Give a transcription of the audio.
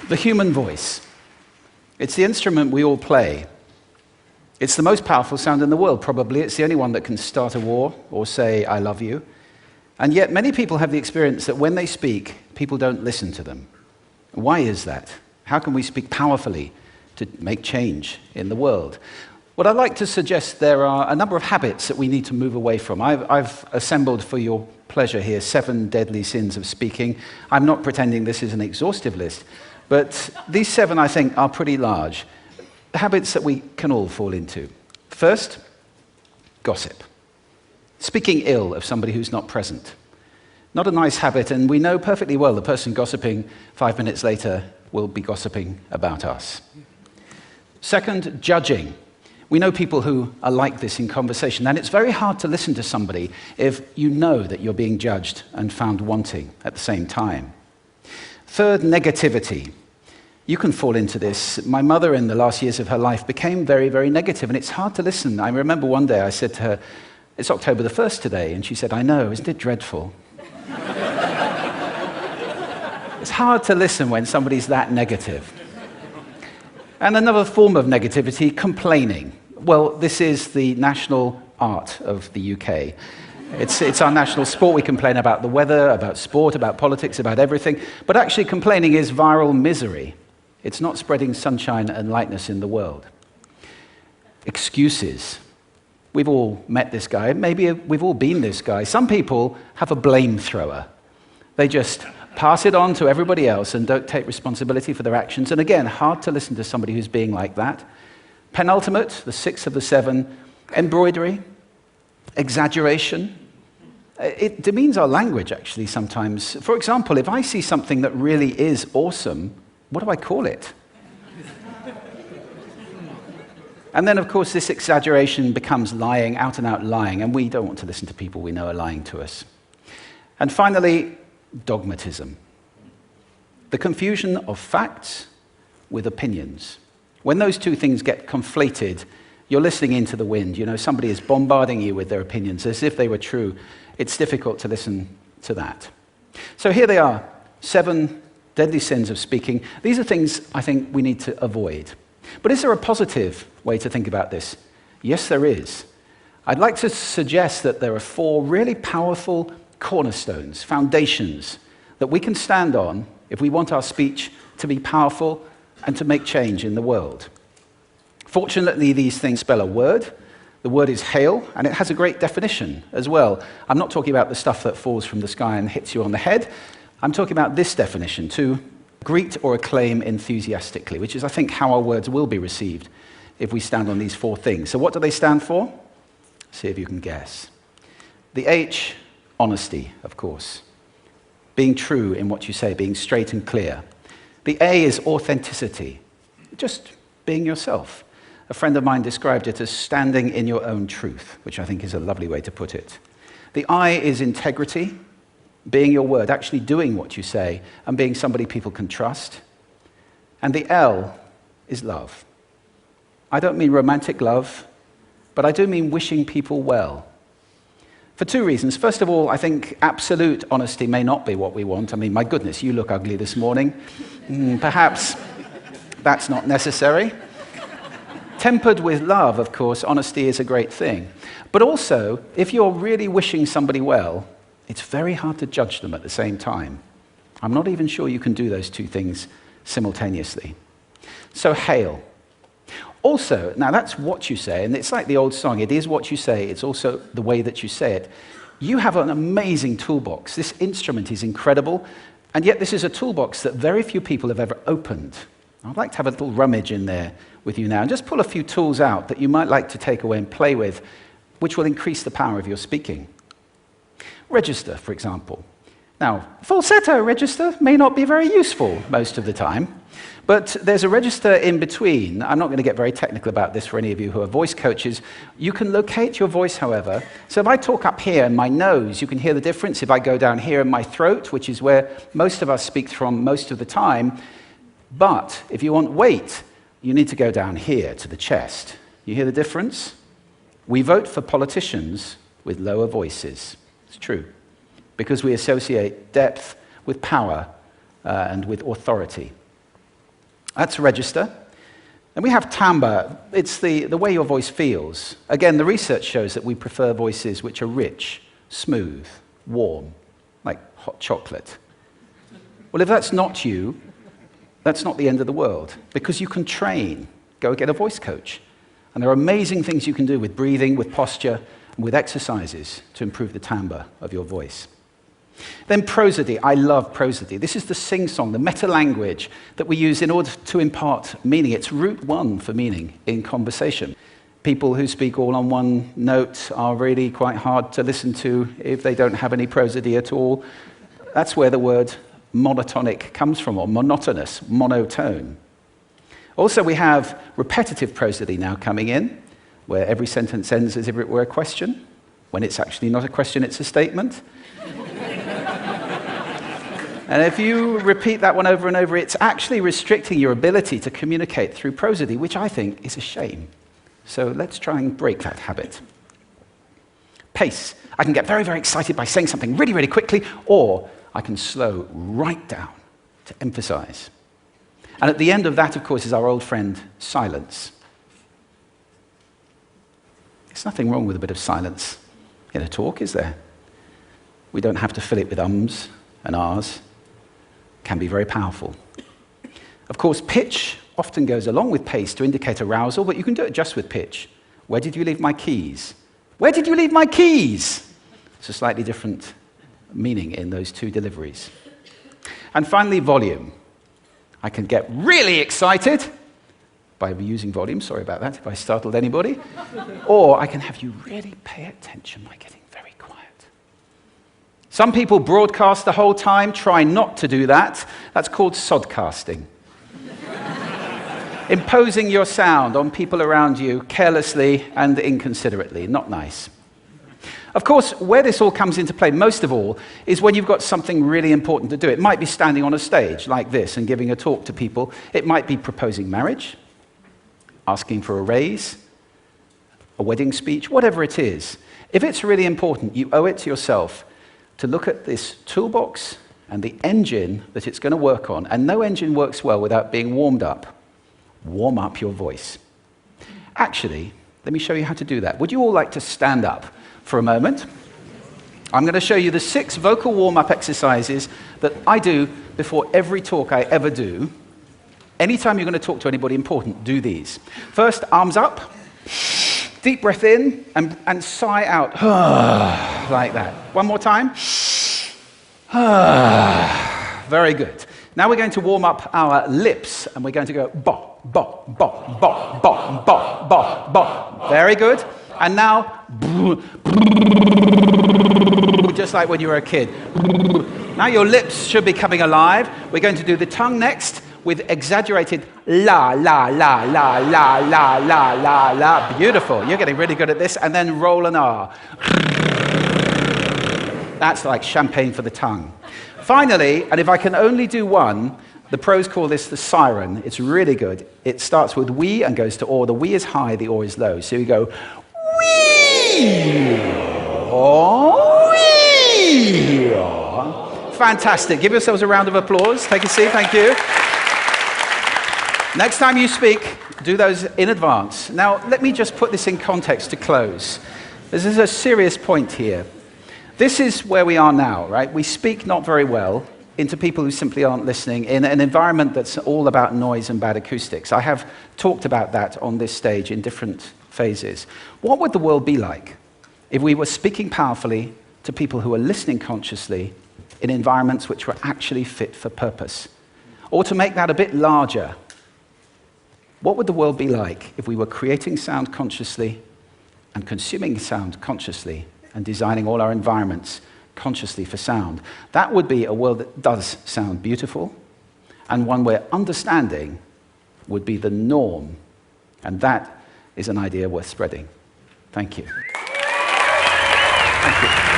The human voice. It's the instrument we all play. It's the most powerful sound in the world, probably. It's the only one that can start a war or say, I love you. And yet many people have the experience that when they speak, people don't listen to them. Why is that? How can we speak powerfully to make change in the world? What I'd like to suggest, there are a number of habits that we need to move away from. I've assembled for your pleasure here 7 deadly sins of speaking. I'm not pretending this is an exhaustive list, but these 7, I think, are pretty large. Habits that we can all fall into. First, gossip. Speaking ill of somebody who's not present. Not a nice habit, and we know perfectly well the person gossiping 5 minutes later will be gossiping about us. Second, judging. We know people who are like this in conversation, and it's very hard to listen to somebody if you know that you're being judged and found wanting at the same time. Third, negativity. You can fall into this. My mother, in the last years of her life, became very, very negative, and it's hard to listen. I remember one day I said to her, it's October the 1st today, and she said, I know, isn't it dreadful? It's hard to listen when somebody's that negative. And another form of negativity, complaining. Well, this is the national art of the UK. It's our national sport. We complain about the weather, about sport, about politics, about everything. But actually, complaining is viral misery. It's not spreading sunshine and lightness in the world. Excuses. We've all met this guy. Maybe we've all been this guy. Some people have a blame thrower. They just pass it on to everybody else and don't take responsibility for their actions. And again, hard to listen to somebody who's being like that. Penultimate, the 6th of the 7, embroidery, exaggeration. It demeans our language, actually, sometimes. For example, if I see something that really is awesome, what do I call it? And then, of course, this exaggeration becomes lying, out-and-out lying, and we don't want to listen to people we know are lying to us. And finally, dogmatism. The confusion of facts with opinions. When those two things get conflated, you're listening into the wind. You know, somebody is bombarding you with their opinions as if they were true. It's difficult to listen to that. So here they are, 7 deadly sins of speaking. These are things I think we need to avoid. But is there a positive way to think about this? Yes, there is. I'd like to suggest that there are 4 really powerful cornerstones, foundations, that we can stand on if we want our speech to be powerful and to make change in the world. Fortunately, these things spell a word. The word is hail, and it has a great definition as well. I'm not talking about the stuff that falls from the sky and hits you on the head. I'm talking about this definition, to greet or acclaim enthusiastically, which is, I think, how our words will be received if we stand on these 4 things. So what do they stand for? See if you can guess. The H, honesty, of course. Being true in what you say, being straight and clear. The A is authenticity, just being yourself. A friend of mine described it as standing in your own truth, which I think is a lovely way to put it. The I is integrity, being your word, actually doing what you say, and being somebody people can trust. And the L is love. I don't mean romantic love, but I do mean wishing people well. For 2 reasons. First of all, I think absolute honesty may not be what we want. I mean, my goodness, you look ugly this morning. Perhaps that's not necessary. Tempered with love, of course, honesty is a great thing. But also, if you're really wishing somebody well, it's very hard to judge them at the same time. I'm not even sure you can do those 2 things simultaneously. So, hail. Also, now that's what you say, and it's like the old song, it is what you say, it's also the way that you say it. You have an amazing toolbox. This instrument is incredible, and yet this is a toolbox that very few people have ever opened. I'd like to have a little rummage in there with you now, and just pull a few tools out that you might like to take away and play with, which will increase the power of your speaking. Register, for example. Now, falsetto register may not be very useful most of the time, but there's a register in between. I'm not going to get very technical about this for any of you who are voice coaches. You can locate your voice, however. So if I talk up here in my nose, you can hear the difference. If I go down here in my throat, which is where most of us speak from most of the time, but if you want weight, you need to go down here to the chest. You hear the difference? We vote for politicians with lower voices. It's true, because we associate depth with power and with authority. That's register. And we have timbre. It's the way your voice feels. Again, the research shows that we prefer voices which are rich, smooth, warm, like hot chocolate. Well, if that's not you, that's not the end of the world, because you can train. Go get a voice coach. And there are amazing things you can do with breathing, with posture, and with exercises to improve the timbre of your voice. Then prosody. I love prosody. This is the sing-song, the meta-language that we use in order to impart meaning. It's route one for meaning in conversation. People who speak all on one note are really quite hard to listen to if they don't have any prosody at all. That's where the word monotonic comes from, or monotonous, monotone. Also, we have repetitive prosody now coming in, where every sentence ends as if it were a question, when it's actually not a question, it's a statement. And if you repeat that one over and over, it's actually restricting your ability to communicate through prosody, which I think is a shame. So let's try and break that habit. Pace. I can get very, very excited by saying something really, really quickly, or I can slow right down to emphasize. And at the end of that, of course, is our old friend, silence. There's nothing wrong with a bit of silence in a talk, is there? We don't have to fill it with ums and ahs. It can be very powerful. Of course, pitch often goes along with pace to indicate arousal, but you can do it just with pitch. Where did you leave my keys? Where did you leave my keys? It's a slightly different meaning in those two deliveries. And finally, volume. I can get really excited by using volume. Sorry about that if I startled anybody. Or I can have you really pay attention by getting very quiet. Some people broadcast the whole time. Try not to do that. That's called sodcasting. Imposing your sound on people around you carelessly and inconsiderately. Not nice. Of course, where this all comes into play most of all is when you've got something really important to do. It might be standing on a stage like this and giving a talk to people. It might be proposing marriage, asking for a raise, a wedding speech, whatever it is. If it's really important, you owe it to yourself to look at this toolbox and the engine that it's going to work on. And no engine works well without being warmed up. Warm up your voice. Actually, let me show you how to do that. Would you all like to stand up for a moment? I'm going to show you the 6 vocal warm-up exercises that I do before every talk I ever do. Anytime you're going to talk to anybody important, do these. First, arms up, deep breath in, and sigh out, like that. One more time. Very good. Now we're going to warm up our lips, and we're going to go bo, bo, bo, bo, bo, bo, bo, bo. Very good. And now, just like when you were a kid. Now your lips should be coming alive. We're going to do the tongue next with exaggerated la, la, la, la, la, la, la, la, la. Beautiful. You're getting really good at this. And then roll an R. That's like champagne for the tongue. Finally, and if I can only do one, the pros call this the siren. It's really good. It starts with we and goes to or. The we is high, the or is low. So you go wee, oh, wee. Fantastic. Give yourselves a round of applause. Take a seat. Thank you. Next time you speak, do those in advance. Now, let me just put this in context to close. This is a serious point here. This is where we are now, right? We speak not very well into people who simply aren't listening in an environment that's all about noise and bad acoustics. I have talked about that on this stage in different phases. What would the world be like if we were speaking powerfully to people who are listening consciously in environments which were actually fit for purpose? Or to make that a bit larger, what would the world be like if we were creating sound consciously and consuming sound consciously and designing all our environments consciously for sound? That would be a world that does sound beautiful, and one where understanding would be the norm. And that is an idea worth spreading. Thank you. Thank you.